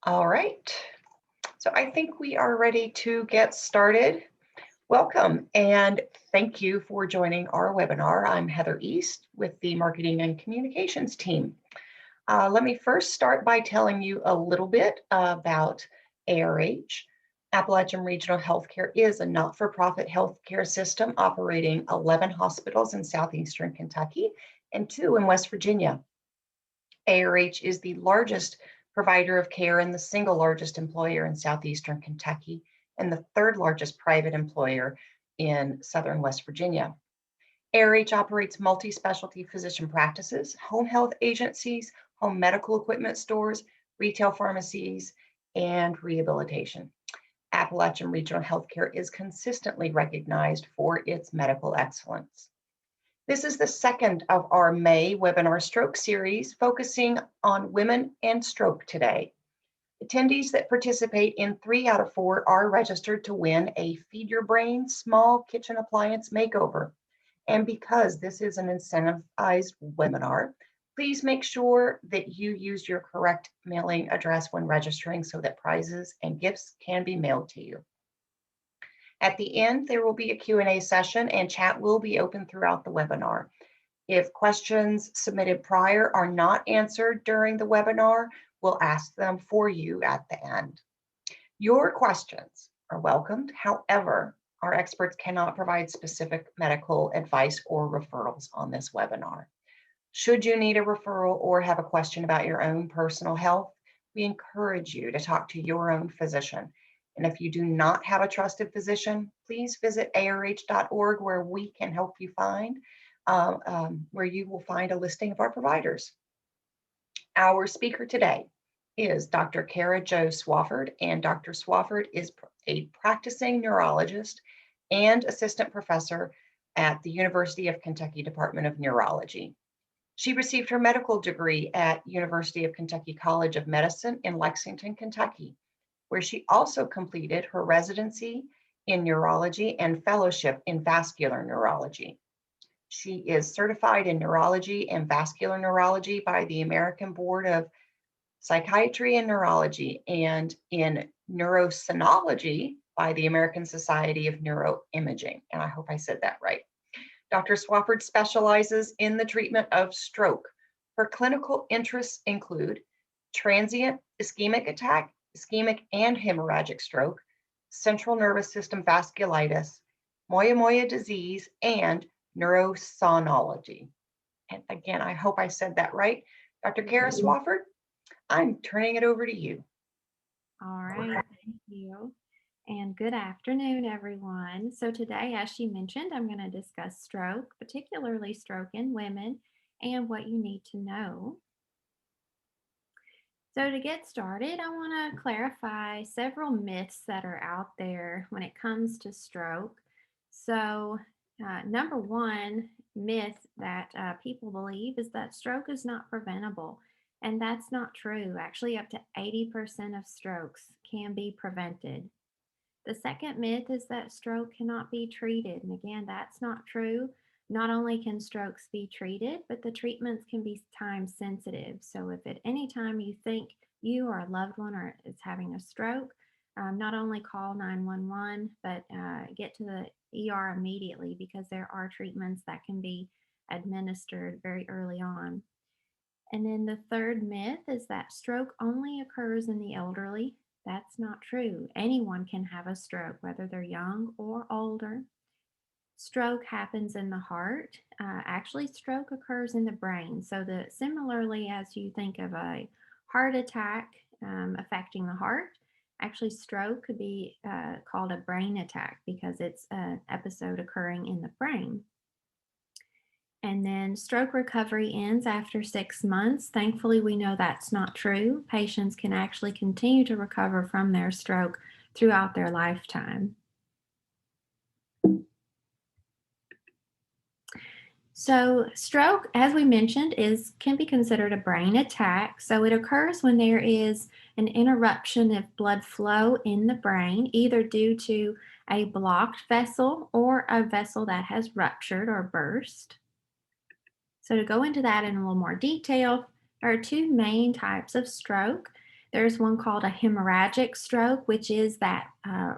All right. So I think we are ready to get started. Welcome and thank you for joining our webinar. I'm Heather East with the Marketing and Communications team. Let me first start by telling you a little bit about ARH. Appalachian Regional Healthcare is a not-for-profit healthcare system operating 11 hospitals in southeastern Kentucky and 2 in West Virginia. ARH is the largest provider of care and the single largest employer in southeastern Kentucky and the third largest private employer in southern West Virginia. ARH operates multi-specialty physician practices, home health agencies, home medical equipment stores, retail pharmacies, and rehabilitation. Appalachian Regional Healthcare is consistently recognized for its medical excellence. This is the second of our May webinar stroke series focusing on women and stroke today. Attendees that participate in 3 out of 4 are registered to win a Feed Your Brain small kitchen appliance makeover. And because this is an incentivized webinar, please make sure that you use your correct mailing address when registering so that prizes and gifts can be mailed to you. At the end, there will be a Q&A session and chat will be open throughout the webinar. If questions submitted prior are not answered during the webinar, we'll ask them for you at the end. Your questions are welcomed. However, our experts cannot provide specific medical advice or referrals on this webinar. Should you need a referral or have a question about your own personal health, we encourage you to talk to your own physician. And if you do not have a trusted physician, please visit arh.org where we can help you find, where you will find a listing of our providers. Our speaker today is Dr. Kara Jo Swafford, and Dr. Swafford is a practicing neurologist and assistant professor at the University of Kentucky Department of Neurology. She received her medical degree at University of Kentucky College of Medicine in Lexington, Kentucky, where she also completed her residency in neurology and fellowship in vascular neurology. She is certified in neurology and vascular neurology by the American Board of Psychiatry and Neurology and in neurosonology by the American Society of Neuroimaging. And I hope I said that right. Dr. Swafford specializes in the treatment of stroke. Her clinical interests include transient ischemic attack, ischemic and hemorrhagic stroke, central nervous system vasculitis, moyamoya disease, and neurosonology. And again, I hope I said that right. Dr. Kara Swafford, I'm turning it over to you. All right, thank you. And good afternoon, everyone. So today, as she mentioned, I'm going to discuss stroke, particularly stroke in women, and what you need to know. So to get started, I want to clarify several myths that are out there when it comes to stroke. So number one myth that people believe is that stroke is not preventable. And that's not true. Actually, up to 80% of strokes can be prevented. The second myth is that stroke cannot be treated. And again, that's not true. Not only can strokes be treated, but the treatments can be time sensitive. So if at any time you think you or a loved one is having a stroke, not only call 911, but get to the ER immediately because there are treatments that can be administered very early on. And then the third myth is that stroke only occurs in the elderly. That's not true. Anyone can have a stroke, whether they're young or older. Stroke happens in the heart. Actually, stroke occurs in the brain. So similarly, as you think of a heart attack affecting the heart, actually stroke could be called a brain attack because it's an episode occurring in the brain. And then stroke recovery ends after 6 months. Thankfully, we know that's not true. Patients can actually continue to recover from their stroke throughout their lifetime. So stroke, as we mentioned, can be considered a brain attack. So it occurs when there is an interruption of blood flow in the brain, either due to a blocked vessel or a vessel that has ruptured or burst. So to go into that in a little more detail, there are 2 main types of stroke. There's one called a hemorrhagic stroke, which is that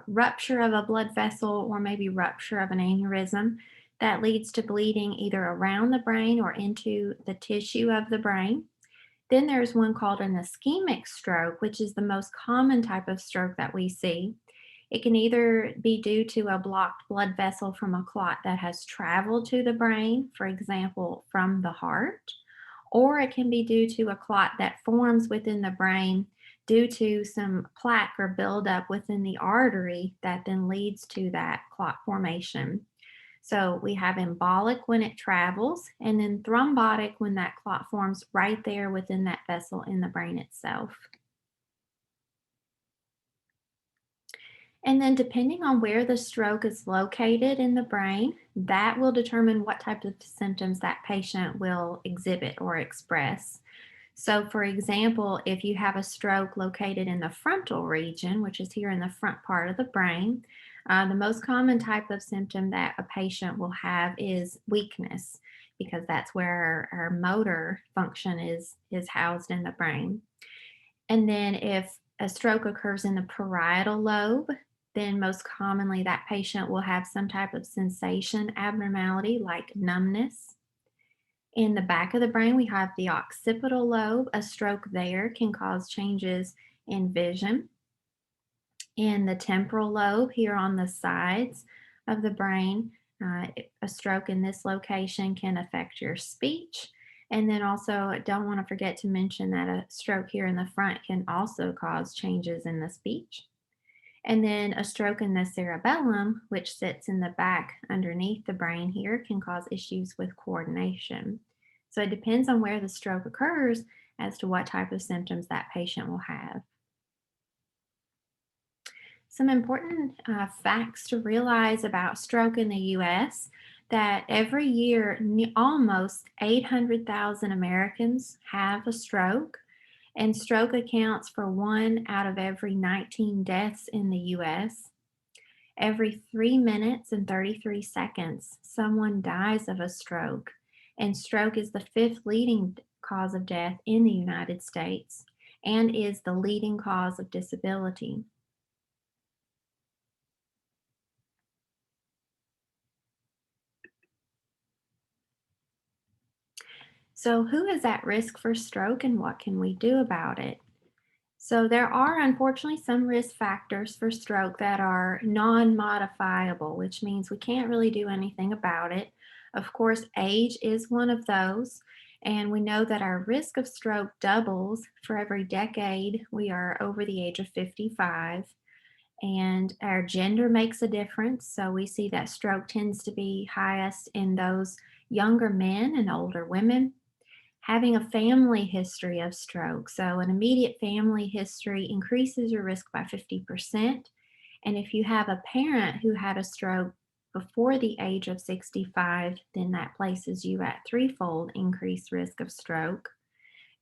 rupture of a blood vessel or maybe rupture of an aneurysm that leads to bleeding either around the brain or into the tissue of the brain. Then there's one called an ischemic stroke, which is the most common type of stroke that we see. It can either be due to a blocked blood vessel from a clot that has traveled to the brain, for example, from the heart, or it can be due to a clot that forms within the brain due to some plaque or buildup within the artery that then leads to that clot formation. So we have embolic when it travels, and then thrombotic when that clot forms right there within that vessel in the brain itself. And then, depending on where the stroke is located in the brain, that will determine what type of symptoms that patient will exhibit or express. So, for example, if you have a stroke located in the frontal region, which is here in the front part of the brain, the most common type of symptom that a patient will have is weakness, because that's where our motor function is housed in the brain. And then if a stroke occurs in the parietal lobe, then most commonly that patient will have some type of sensation abnormality like numbness. In the back of the brain, we have the occipital lobe. A stroke there can cause changes in vision. In the temporal lobe, here on the sides of the brain, a stroke in this location can affect your speech. And then also, don't want to forget to mention that a stroke here in the front can also cause changes in the speech. And then a stroke in the cerebellum, which sits in the back underneath the brain here, can cause issues with coordination. So it depends on where the stroke occurs as to what type of symptoms that patient will have. Some important facts to realize about stroke in the US that every year almost 800,000 Americans have a stroke, and stroke accounts for 1 out of every 19 deaths in the US. Every 3 minutes and 33 seconds, someone dies of a stroke, and stroke is the fifth leading cause of death in the United States and is the leading cause of disability. So, who is at risk for stroke and what can we do about it? So, there are unfortunately some risk factors for stroke that are non modifiable, which means we can't really do anything about it. Of course, age is one of those. And we know that our risk of stroke doubles for every decade we are over the age of 55. And our gender makes a difference. So, we see that stroke tends to be highest in those younger men and older women. Having a family history of stroke. So, an immediate family history increases your risk by 50%. And if you have a parent who had a stroke before the age of 65, then that places you at threefold increased risk of stroke.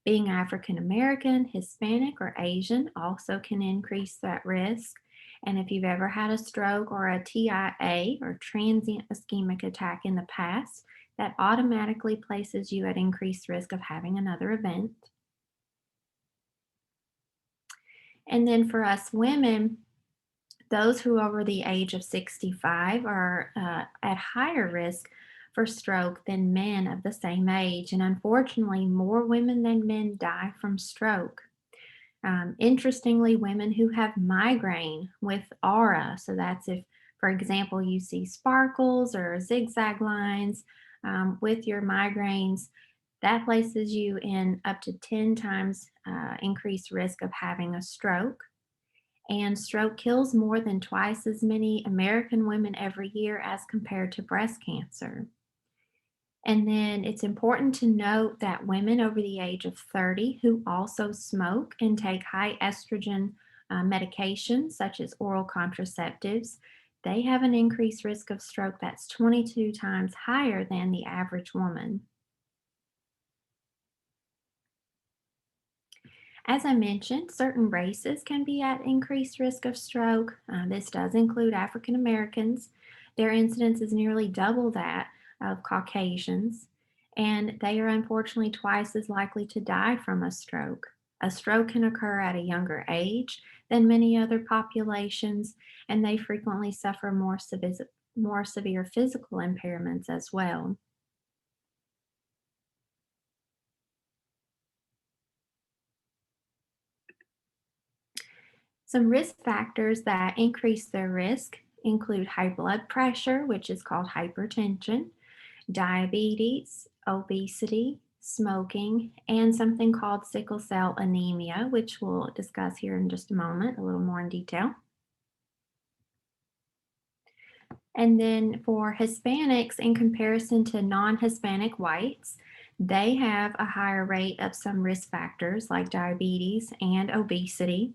Being African American, Hispanic, or Asian also can increase that risk. And if you've ever had a stroke or a TIA or transient ischemic attack in the past, that automatically places you at increased risk of having another event. And then for us women, those who are over the age of 65 are at higher risk for stroke than men of the same age. And unfortunately, more women than men die from stroke. Interestingly, women who have migraine with aura, so that's if, for example, you see sparkles or zigzag lines with your migraines, that places you in up to 10 times increased risk of having a stroke. And stroke kills more than twice as many American women every year as compared to breast cancer. And then it's important to note that women over the age of 30 who also smoke and take high estrogen medications, such as oral contraceptives, they have an increased risk of stroke that's 22 times higher than the average woman. As I mentioned, certain races can be at increased risk of stroke. This does include African Americans. Their incidence is nearly double that of Caucasians, and they are unfortunately twice as likely to die from a stroke. A stroke can occur at a younger age than many other populations, and they frequently suffer more severe physical impairments as well. Some risk factors that increase their risk include high blood pressure, which is called hypertension, diabetes, obesity, smoking, and something called sickle cell anemia, which we'll discuss here in just a moment, a little more in detail. And then for Hispanics, in comparison to non Hispanic whites, they have a higher rate of some risk factors like diabetes and obesity.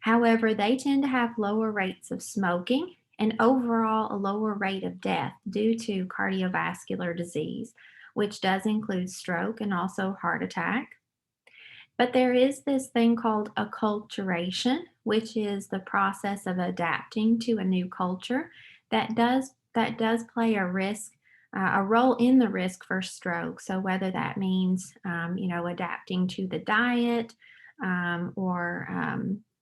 However, they tend to have lower rates of smoking and overall a lower rate of death due to cardiovascular disease, which does include stroke and also heart attack. But there is this thing called acculturation, which is the process of adapting to a new culture that does play a role in the risk for stroke. So whether that means adapting to the diet or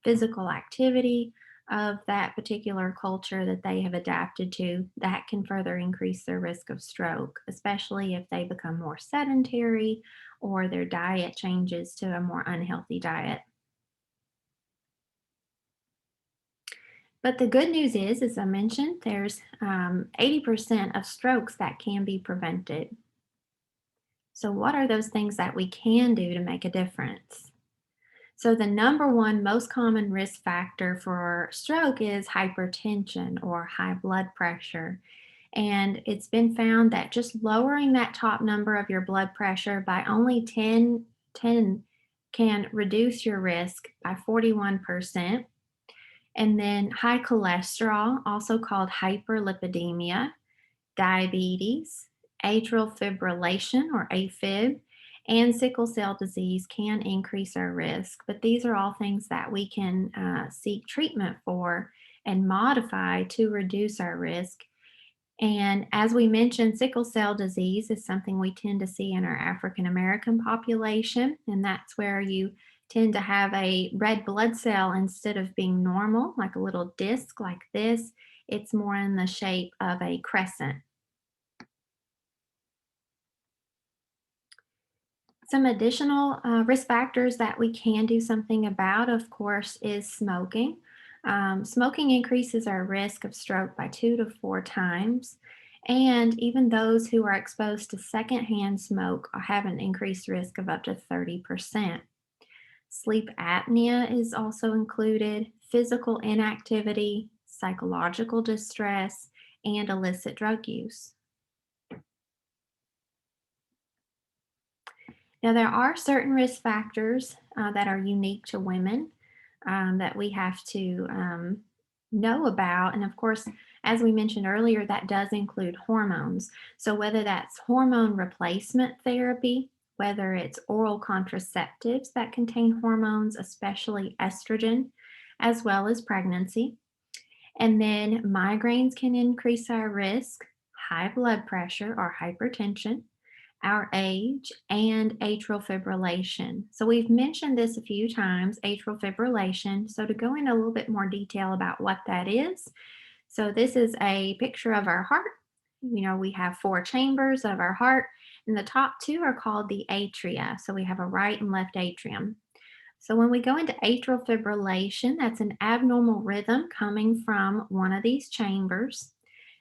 physical activity of that particular culture that they have adapted to, that can further increase their risk of stroke, especially if they become more sedentary or their diet changes to a more unhealthy diet. But the good news is, as I mentioned, there's 80% of strokes that can be prevented. So, what are those things that we can do to make a difference? So, the number one most common risk factor for stroke is hypertension or high blood pressure. And it's been found that just lowering that top number of your blood pressure by only 10 can reduce your risk by 41%. And then high cholesterol, also called hyperlipidemia, diabetes, atrial fibrillation or AFib, and sickle cell disease can increase our risk. But these are all things that we can seek treatment for and modify to reduce our risk. And as we mentioned, sickle cell disease is something we tend to see in our African American population, and that's where you tend to have a red blood cell instead of being normal, like a little disc like this. It's more in the shape of a crescent. Some additional risk factors that we can do something about, of course, is smoking. Smoking increases our risk of stroke by 2 to 4 times. And even those who are exposed to secondhand smoke have an increased risk of up to 30%. Sleep apnea is also included, physical inactivity, psychological distress, and illicit drug use. Now, there are certain risk factors that are unique to women that we have to know about. And of course, as we mentioned earlier, that does include hormones. So, whether that's hormone replacement therapy, whether it's oral contraceptives that contain hormones, especially estrogen, as well as pregnancy. And then migraines can increase our risk, high blood pressure or hypertension, our age, and atrial fibrillation. So we've mentioned this a few times, atrial fibrillation. So to go into a little bit more detail about what that is. So this is a picture of our heart. We have four chambers of our heart, and the top two are called the atria. So we have a right and left atrium. So when we go into atrial fibrillation, that's an abnormal rhythm coming from one of these chambers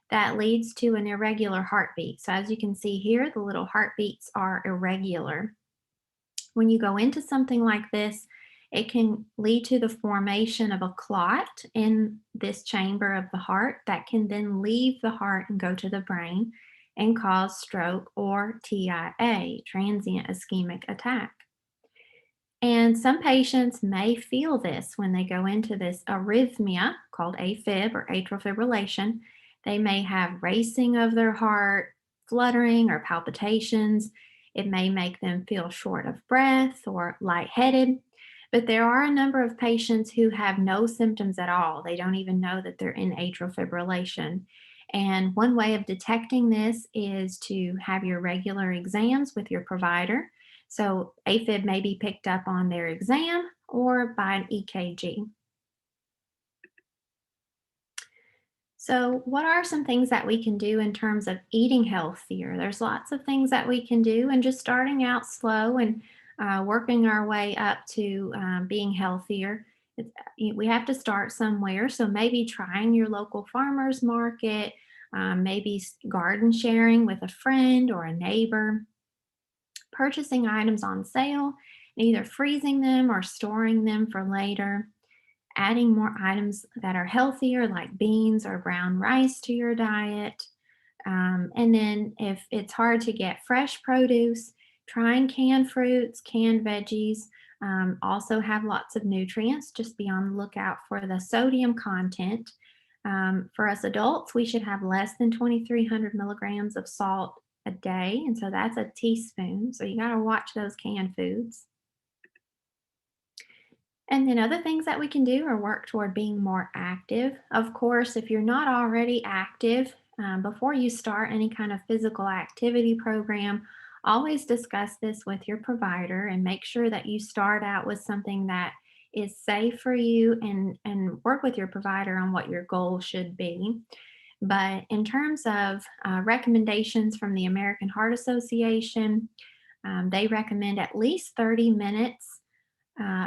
that leads to an irregular heartbeat. So as you can see here, the little heartbeats are irregular. When you go into something like this, it can lead to the formation of a clot in this chamber of the heart that can then leave the heart and go to the brain and cause stroke or TIA, transient ischemic attack. And some patients may feel this when they go into this arrhythmia called AFib or atrial fibrillation. They may have racing of their heart, fluttering, or palpitations. It may make them feel short of breath or lightheaded. But there are a number of patients who have no symptoms at all. They don't even know that they're in atrial fibrillation. And one way of detecting this is to have your regular exams with your provider. So AFib may be picked up on their exam or by an EKG. So, what are some things that we can do in terms of eating healthier? There's lots of things that we can do, and just starting out slow and working our way up to being healthier. We have to start somewhere. So, maybe trying your local farmers market, maybe garden sharing with a friend or a neighbor, purchasing items on sale, and either freezing them or storing them for later, adding more items that are healthier, like beans or brown rice, to your diet. And then, if it's hard to get fresh produce, trying canned fruits, canned veggies. Also have lots of nutrients. Just be on the lookout for the sodium content. For us adults, we should have less than 2,300 milligrams of salt a day. And so that's a teaspoon. So you got to watch those canned foods. And then other things that we can do are work toward being more active. Of course, if you're not already active, before you start any kind of physical activity program, always discuss this with your provider and make sure that you start out with something that is safe for you, and work with your provider on what your goal should be. But in terms of recommendations from the American Heart Association, they recommend at least 30 minutes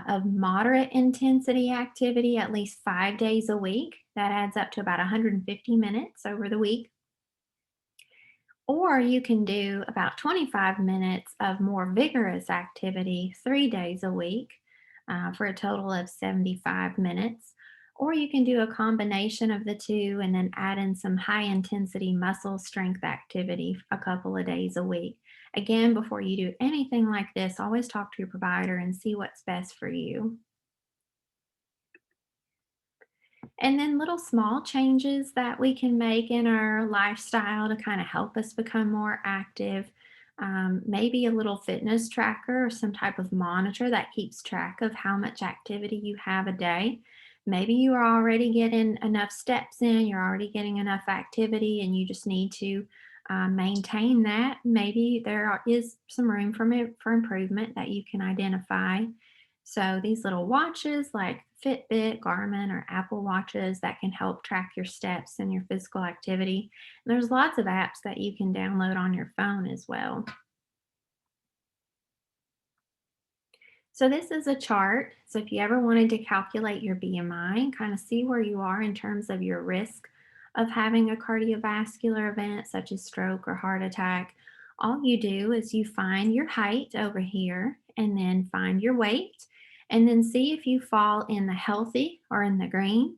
of moderate intensity activity at least 5 days a week. That adds up to about 150 minutes over the week. Or you can do about 25 minutes of more vigorous activity 3 days a week for a total of 75 minutes. Or you can do a combination of the two and then add in some high intensity muscle strength activity a couple of days a week. Again, before you do anything like this, always talk to your provider and see what's best for you. And then little small changes that we can make in our lifestyle to kind of help us become more active. Maybe a little fitness tracker or some type of monitor that keeps track of how much activity you have a day. Maybe you are already getting enough steps in, you're already getting enough activity, and you just need to maintain that. Maybe is some room for improvement that you can identify. So these little watches like Fitbit, Garmin, or Apple watches that can help track your steps and your physical activity. And there's lots of apps that you can download on your phone as well. So this is a chart. So if you ever wanted to calculate your BMI and kind of see where you are in terms of your risk of having a cardiovascular event such as stroke or heart attack, all you do is you find your height over here and then find your weight and then see if you fall in the healthy or in the green.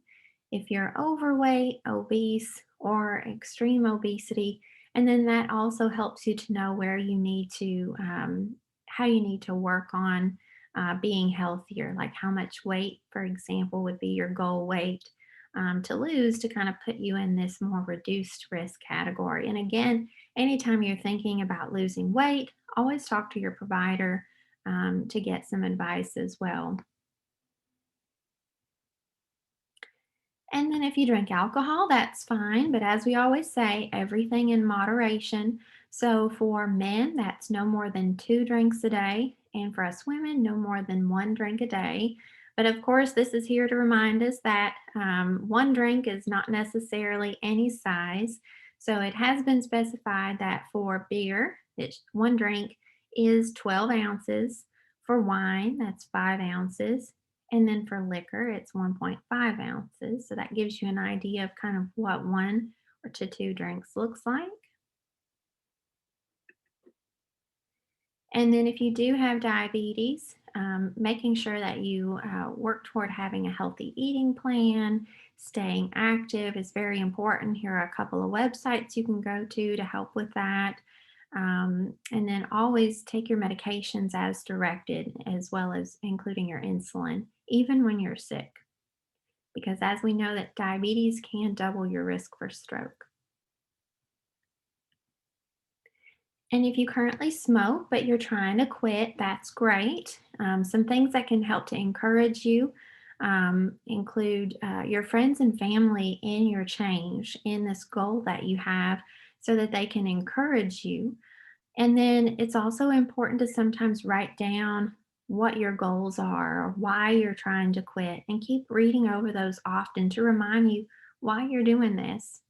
If you're overweight, obese, or extreme obesity, and then that also helps you to know where you need to, how you need to work on being healthier, like how much weight, for example, would be your goal weight to lose to kind of put you in this more reduced risk category. And again, anytime you're thinking about losing weight, always talk to your provider to get some advice as well. And then if you drink alcohol, that's fine. But as we always say, everything in moderation. So for men, that's no more than 2 drinks a day. And for us women, no more than 1 drink a day. But of course, this is here to remind us that 1 drink is not necessarily any size. So it has been specified that for beer, 1 drink is 12 ounces. For wine, that's 5 ounces. And then for liquor, it's 1.5 ounces. So that gives you an idea of kind of what 1 to 2 drinks looks like. And then if you do have diabetes, making sure that you work toward having a healthy eating plan, staying active is very important. Here are a couple of websites you can go to help with that. And then always take your medications as directed, as well as including your insulin, even when you're sick, because as we know that diabetes can double your risk for stroke. And if you currently smoke, but you're trying to quit, that's great. Some things that can help to encourage you include your friends and family in your change, in this goal that you have, so that they can encourage you. And then it's also important to sometimes write down what your goals are or why you're trying to quit and keep reading over those often to remind you why you're doing this.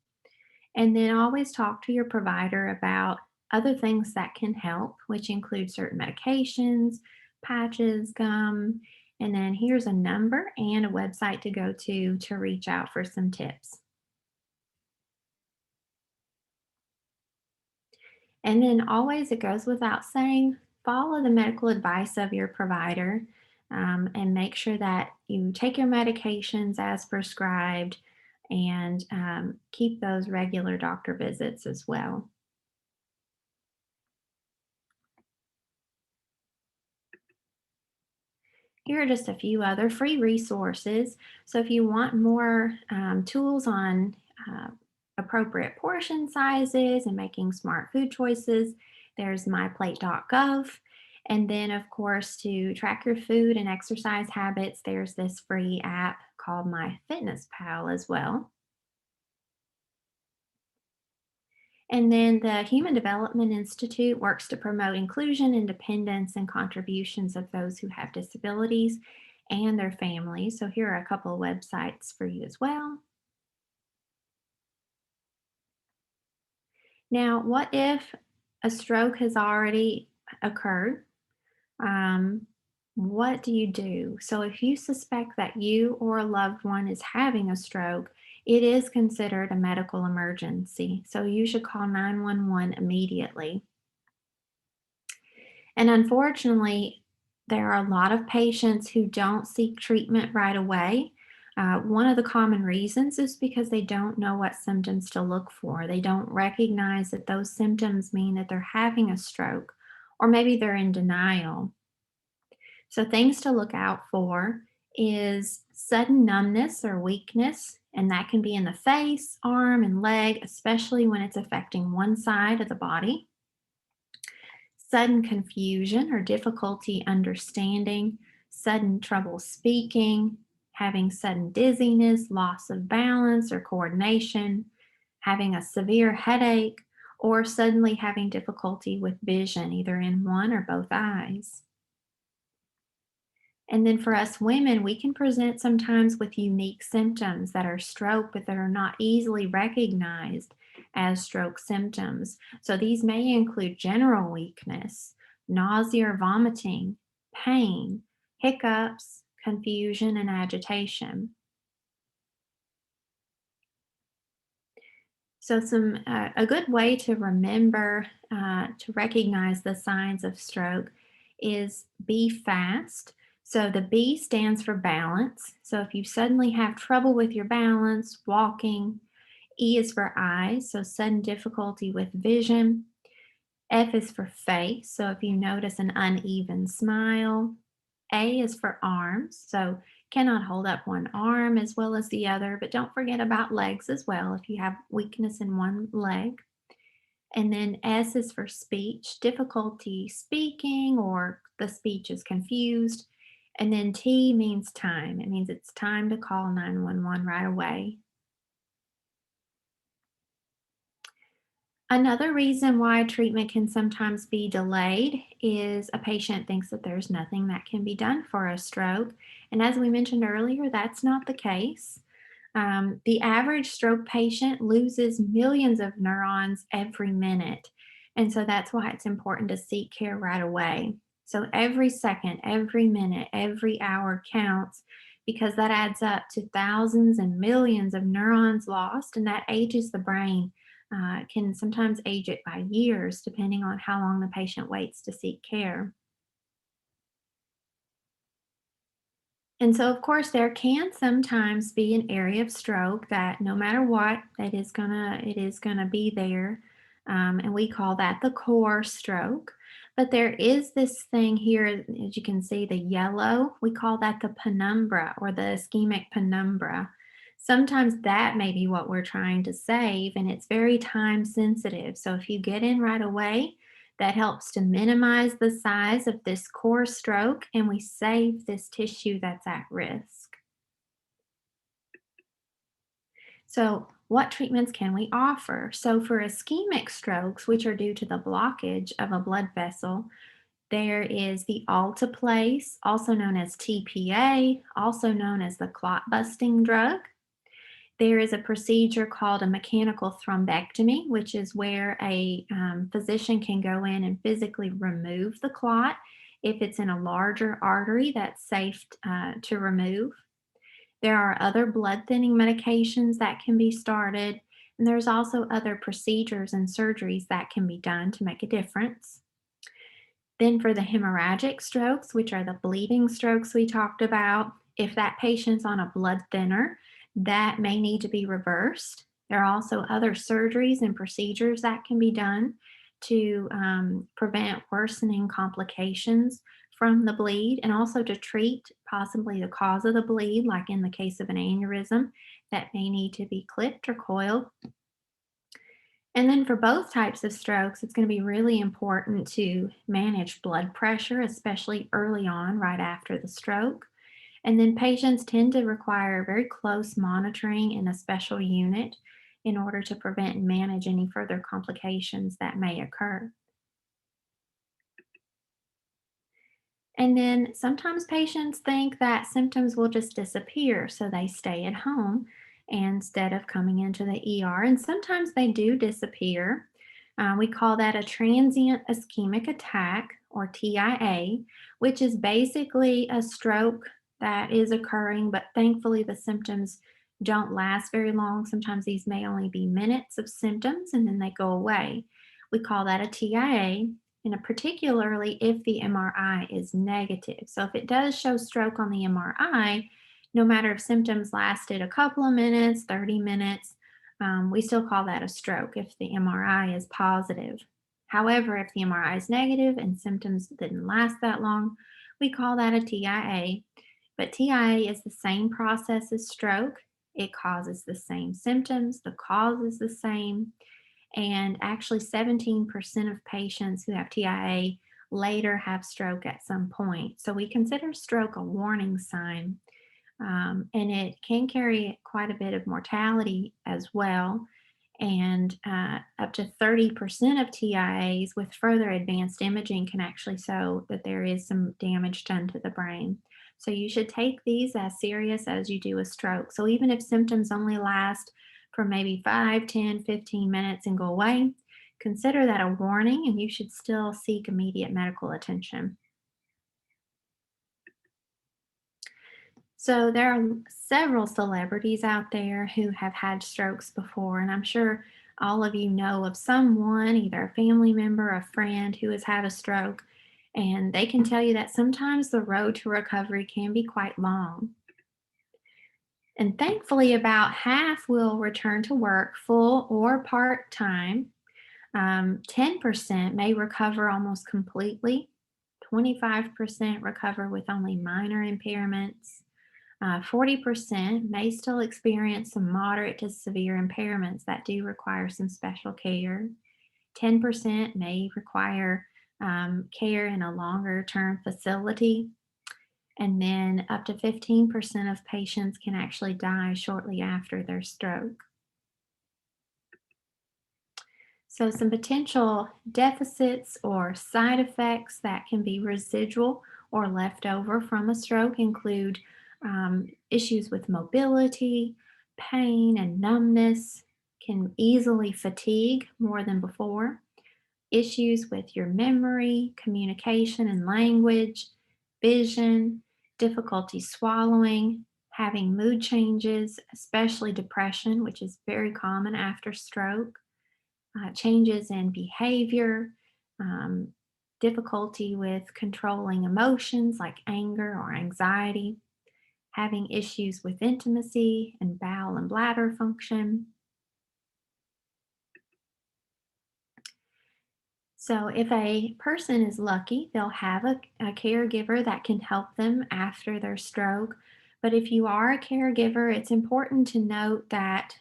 And then always talk to your provider about other things that can help, which include certain medications, patches, gum. And then here's a number and a website to go to reach out for some tips. And then always, it goes without saying, follow the medical advice of your provider, and make sure that you take your medications as prescribed and keep those regular doctor visits as well. Here are just a few other free resources. So, if you want more tools on uh, appropriate portion sizes and making smart food choices, there's myplate.gov. And then, of course, to track your food and exercise habits, there's this free app called MyFitnessPal as well. And then the Human Development Institute works to promote inclusion, independence, and contributions of those who have disabilities and their families. So here are a couple of websites for you as well. Now, what if a stroke has already occurred? Um, what do you do? So, if you suspect that you or a loved one is having a stroke, it is considered a medical emergency. So, you should call 911 immediately. And unfortunately, there are a lot of patients who don't seek treatment right away. One of the common reasons is because they don't know what symptoms to look for. They don't recognize that those symptoms mean that they're having a stroke, or maybe they're in denial. So, things to look out for is sudden numbness or weakness, and that can be in the face, arm, and leg, especially when it's affecting one side of the body. Sudden confusion or difficulty understanding, sudden trouble speaking, having sudden dizziness, loss of balance or coordination, having a severe headache, or suddenly having difficulty with vision, either in one or both eyes. And then for us women, we can present sometimes with unique symptoms that are stroke, but that are not easily recognized as stroke symptoms. So these may include general weakness, nausea or vomiting, pain, hiccups, confusion, and agitation. So, a good way to remember to recognize the signs of stroke is be fast. So, the B stands for balance. So, if you suddenly have trouble with your balance, walking, E is for eyes. So, sudden difficulty with vision. F is for face. So if you notice an uneven smile. A is for arms. So cannot hold up one arm as well as the other, but don't forget about legs as well if you have weakness in one leg. And then S is for speech, difficulty speaking or the speech is confused. And then T means time. It means it's time to call 911 right away. Another reason why treatment can sometimes be delayed is a patient thinks that there's nothing that can be done for a stroke. And as we mentioned earlier, that's not the case. The average stroke patient loses millions of neurons every minute. And so that's why it's important to seek care right away. So every second, every minute, every hour counts because that adds up to thousands and millions of neurons lost, and that ages the brain. Can sometimes age it by years, depending on how long the patient waits to seek care. And so, of course, there can sometimes be an area of stroke that no matter what, it is gonna be there. And we call that the core stroke. But there is this thing here, as you can see, the yellow, we call that the penumbra or the ischemic penumbra. Sometimes that may be what we're trying to save, and it's very time sensitive. So if you get in right away, that helps to minimize the size of this core stroke and we save this tissue that's at risk. So, what treatments can we offer? So, for ischemic strokes, which are due to the blockage of a blood vessel, there is the alteplase, also known as TPA, also known as the clot busting drug. There is a procedure called a mechanical thrombectomy, which is where a physician can go in and physically remove the clot if it's in a larger artery that's safe to remove. There are other blood thinning medications that can be started, and there's also other procedures and surgeries that can be done to make a difference. Then, for the hemorrhagic strokes, which are the bleeding strokes we talked about, if that patient's on a blood thinner, that may need to be reversed. There are also other surgeries and procedures that can be done to prevent worsening complications from the bleed and also to treat possibly the cause of the bleed, like in the case of an aneurysm that may need to be clipped or coiled. And then for both types of strokes, it's going to be really important to manage blood pressure, especially early on, right after the stroke. And then patients tend to require very close monitoring in a special unit in order to prevent and manage any further complications that may occur. And then sometimes patients think that symptoms will just disappear, so they stay at home instead of coming into the ER. And sometimes they do disappear. We call that a transient ischemic attack, or TIA, which is basically a stroke that is occurring, but thankfully the symptoms don't last very long. Sometimes these may only be minutes of symptoms and then they go away. We call that a TIA, and particularly if the MRI is negative. So if it does show stroke on the MRI, no matter if symptoms lasted a couple of minutes, 30 minutes, we still call that a stroke if the MRI is positive. However, if the MRI is negative and symptoms didn't last that long, we call that a TIA. But TIA is the same process as stroke. It causes the same symptoms, the cause is the same, and actually 17% of patients who have TIA later have stroke at some point. So we consider stroke a warning sign, and it can carry quite a bit of mortality as well. And up to 30% of TIAs with further advanced imaging can actually show that there is some damage done to the brain. So you should take these as serious as you do a stroke. So even if symptoms only last for maybe 5, 10, 15 minutes and go away, consider that a warning and you should still seek immediate medical attention. So there are several celebrities out there who have had strokes before, and I'm sure all of you know of someone, either a family member, a friend who has had a stroke, and they can tell you that sometimes the road to recovery can be quite long. And thankfully, about half will return to work full or part time. 10% may recover almost completely. 25% recover with only minor impairments. 40% may still experience some moderate to severe impairments that do require some special care. 10% may require care in a longer term facility. And then up to 15% of patients can actually die shortly after their stroke. So, some potential deficits or side effects that can be residual or left over from a stroke include issues with mobility, pain, and numbness, can easily fatigue more than before, issues with your memory, communication and language, vision, difficulty swallowing, having mood changes, especially depression, which is very common after stroke, changes in behavior, um, difficulty with controlling emotions like anger or anxiety, having issues with intimacy and bowel and bladder function. So, if a person is lucky, they'll have a caregiver that can help them after their stroke. But if you are a caregiver, it's important to note that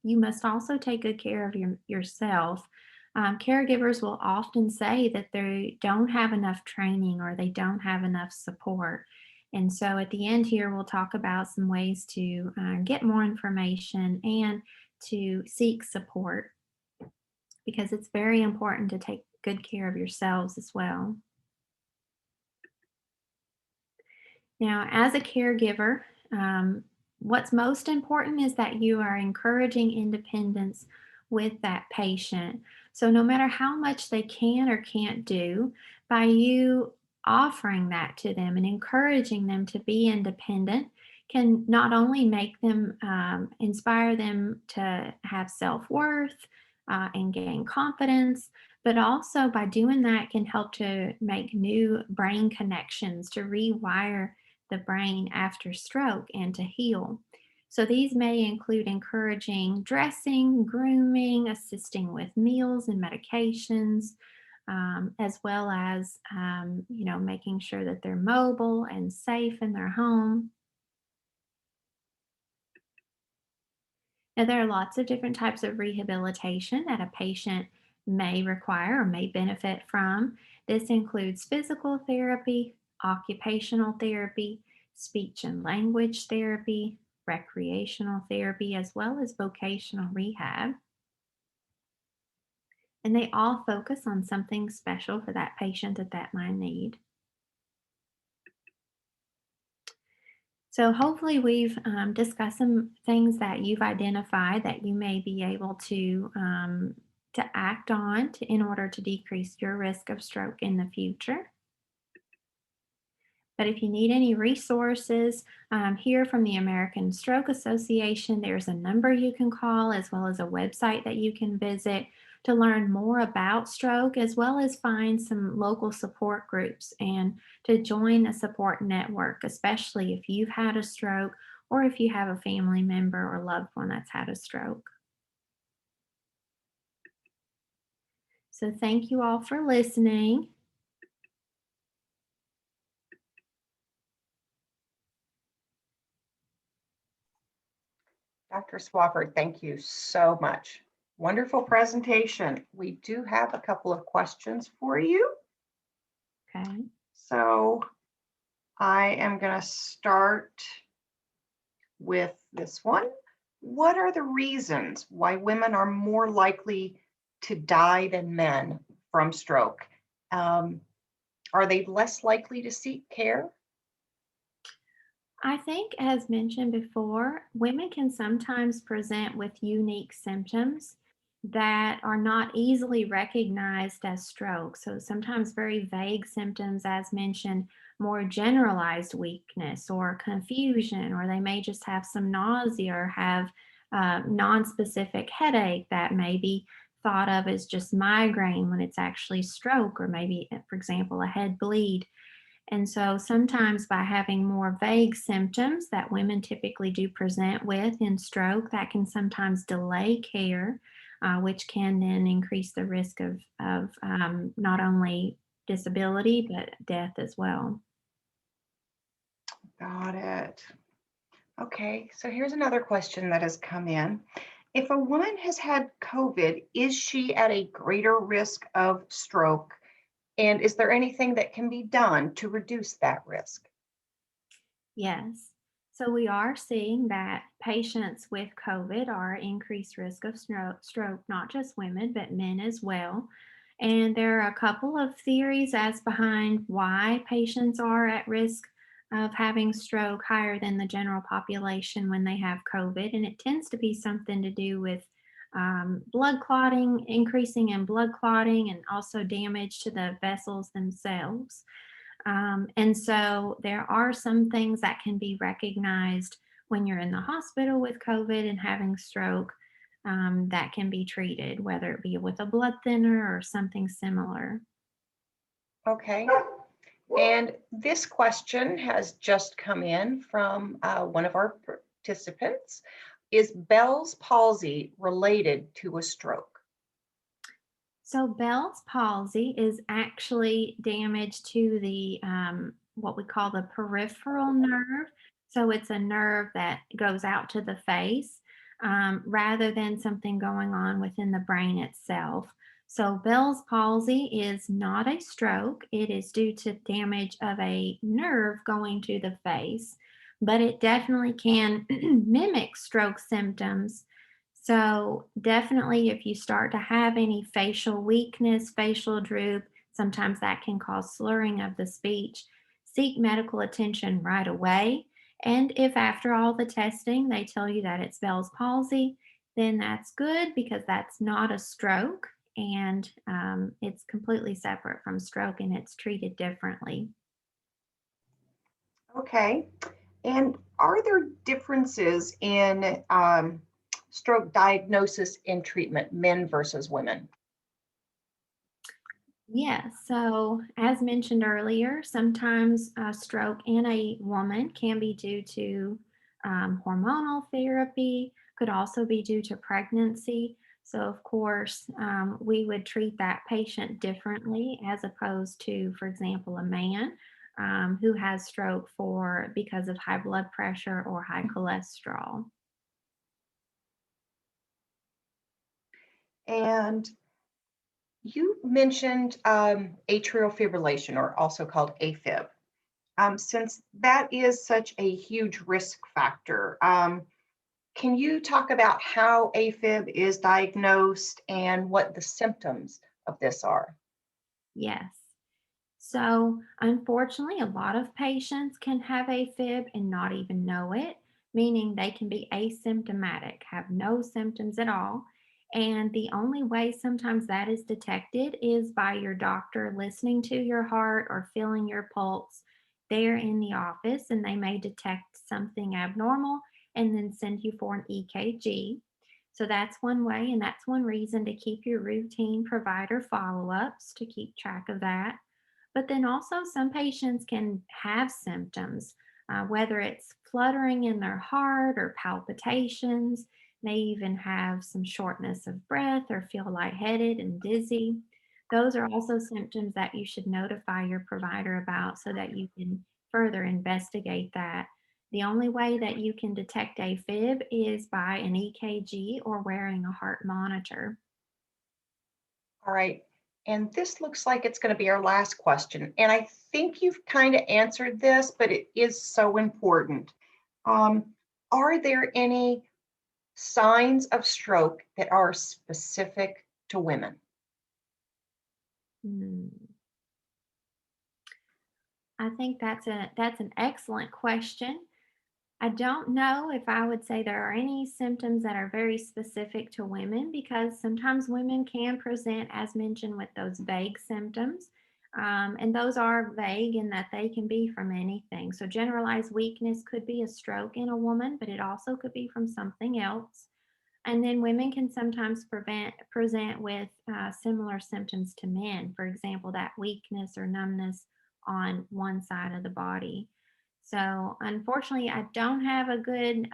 you must also take good care of yourself. Caregivers will often say that they don't have enough training or they don't have enough support. And so at the end here, we'll talk about some ways to get more information and to seek support because it's very important to take good care of yourselves as well. Now, as a caregiver, what's most important is that you are encouraging independence with that patient. So, no matter how much they can or can't do, by you offering that to them and encouraging them to be independent, can not only make them inspire them to have self worth and gain confidence, but also by doing that can help to make new brain connections to rewire the brain after stroke and to heal. So these may include encouraging dressing, grooming, assisting with meals and medications, as well as making sure that they're mobile and safe in their home. Now, there are lots of different types of rehabilitation that a patient may require or may benefit from. This includes physical therapy, occupational therapy, speech and language therapy, recreational therapy, as well as vocational rehab. And they all focus on something special for that patient that might need. So hopefully we've discussed some things that you've identified that you may be able to act on in order to decrease your risk of stroke in the future. But if you need any resources, here from the American Stroke Association, there's a number you can call as well as a website that you can visit to learn more about stroke, as well as find some local support groups and to join a support network, especially if you've had a stroke or if you have a family member or loved one that's had a stroke. So thank you all for listening. Dr. Swafford, thank you so much. Wonderful presentation. We do have a couple of questions for you. Okay. So I am going to start with this one. What are the reasons why women are more likely to die than men from stroke? Are they less likely to seek care? I think, as mentioned before, women can sometimes present with unique symptoms that are not easily recognized as stroke. So, sometimes very vague symptoms, as mentioned, more generalized weakness or confusion, or they may just have some nausea or have non-specific headache that may be thought of as just migraine when it's actually stroke, or maybe, for example, a head bleed. And so sometimes by having more vague symptoms that women typically do present with in stroke, that can sometimes delay care, which can then increase the risk of not only disability, but death as well. Got it. Okay, so here's another question that has come in. If a woman has had COVID, is she at a greater risk of stroke? And is there anything that can be done to reduce that risk? Yes. So we are seeing that patients with COVID are at increased risk of stroke, not just women, but men as well. And there are a couple of theories as behind why patients are at risk of having stroke higher than the general population when they have COVID. And it tends to be something to do with blood clotting, increasing in blood clotting, and also damage to the vessels themselves. And so there are some things that can be recognized when you're in the hospital with COVID and having stroke that can be treated, whether it be with a blood thinner or something similar. Okay. And this question has just come in from one of our participants. Is Bell's palsy related to a stroke? So Bell's palsy is actually damage to the what we call the peripheral nerve. So it's a nerve that goes out to the face rather than something going on within the brain itself. So Bell's palsy is not a stroke. It is due to damage of a nerve going to the face, but it definitely can mimic stroke symptoms So, definitely, if you start to have any facial weakness, facial droop, sometimes that can cause slurring of the speech. Seek medical attention right away. And if after all the testing they tell you that it's Bell's palsy, then that's good because that's not a stroke and it's completely separate from stroke and it's treated differently. Okay. And are there differences in stroke diagnosis and treatment, men versus women? Yeah, so as mentioned earlier, sometimes a stroke in a woman can be due to hormonal therapy, could also be due to pregnancy. So, of course, we would treat that patient differently as opposed to, for example, a man who has stroke for because of high blood pressure or high cholesterol. And you mentioned atrial fibrillation, or also called AFib. Since that is such a huge risk factor, can you talk about how AFib is diagnosed and what the symptoms of this are? Yes. So, unfortunately, a lot of patients can have AFib and not even know it, meaning they can be asymptomatic, have no symptoms at all. And the only way sometimes that is detected is by your doctor listening to your heart or feeling your pulse there in the office, and they may detect something abnormal and then send you for an EKG. So that's one way, and that's one reason to keep your routine provider follow ups to keep track of that. But then also, some patients can have symptoms, whether it's fluttering in their heart or palpitations, may even have some shortness of breath or feel lightheaded and dizzy. Those are also symptoms that you should notify your provider about so that you can further investigate that. The only way that you can detect AFib is by an EKG or wearing a heart monitor. All right. And this looks like it's going to be our last question. And I think you've kind of answered this, but it is so important. Um, are there any signs of stroke that are specific to women? Hmm. I think that's an excellent question. I don't know if I would say there are any symptoms that are very specific to women because sometimes women can present, as mentioned, with those vague symptoms. And those are vague in that they can be from anything. So, generalized weakness could be a stroke in a woman, but it also could be from something else. And then women can sometimes present with similar symptoms to men. For example, that weakness or numbness on one side of the body. So unfortunately, I don't have a good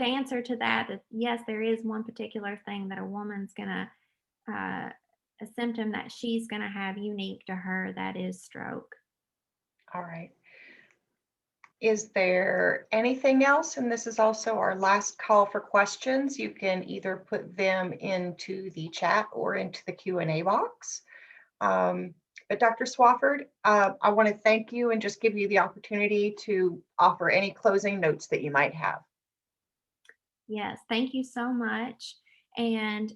answer to that. That yes, there is one particular thing that a woman's gonna uh, a symptom that she's gonna have unique to her that is stroke. All right. Is there anything else? And this is also our last call for questions. You can either put them into the chat or into the Q&A box. Um, but Dr. Swafford, I want to thank you and just give you the opportunity to offer any closing notes that you might have. Yes, thank you so much. And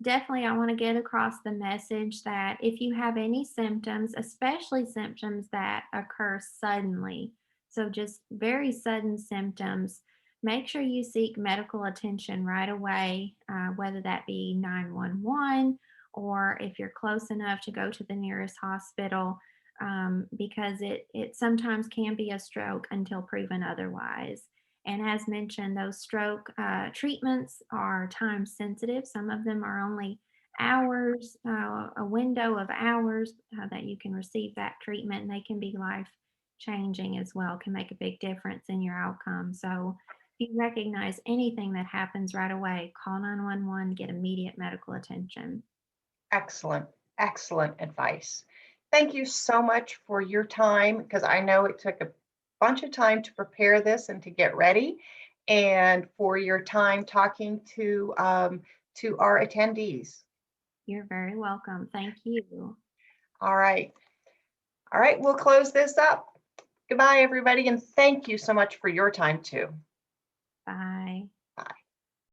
definitely, I want to get across the message that if you have any symptoms, especially symptoms that occur suddenly, so just very sudden symptoms, make sure you seek medical attention right away, whether that be 911 or if you're close enough to go to the nearest hospital, because it sometimes can be a stroke until proven otherwise. And as mentioned, those stroke treatments are time sensitive. Some of them are only hours, a window of hours that you can receive that treatment, and they can be life changing as well, can make a big difference in your outcome. So if you recognize anything that happens right away, call 911, get immediate medical attention. Excellent, excellent advice. Thank you so much for your time because I know it took a bunch of time to prepare this and to get ready, and for your time talking to our attendees. You're very welcome. Thank you. All right, all right, we'll close this up. Goodbye, everybody, and thank you so much for your time too. Bye.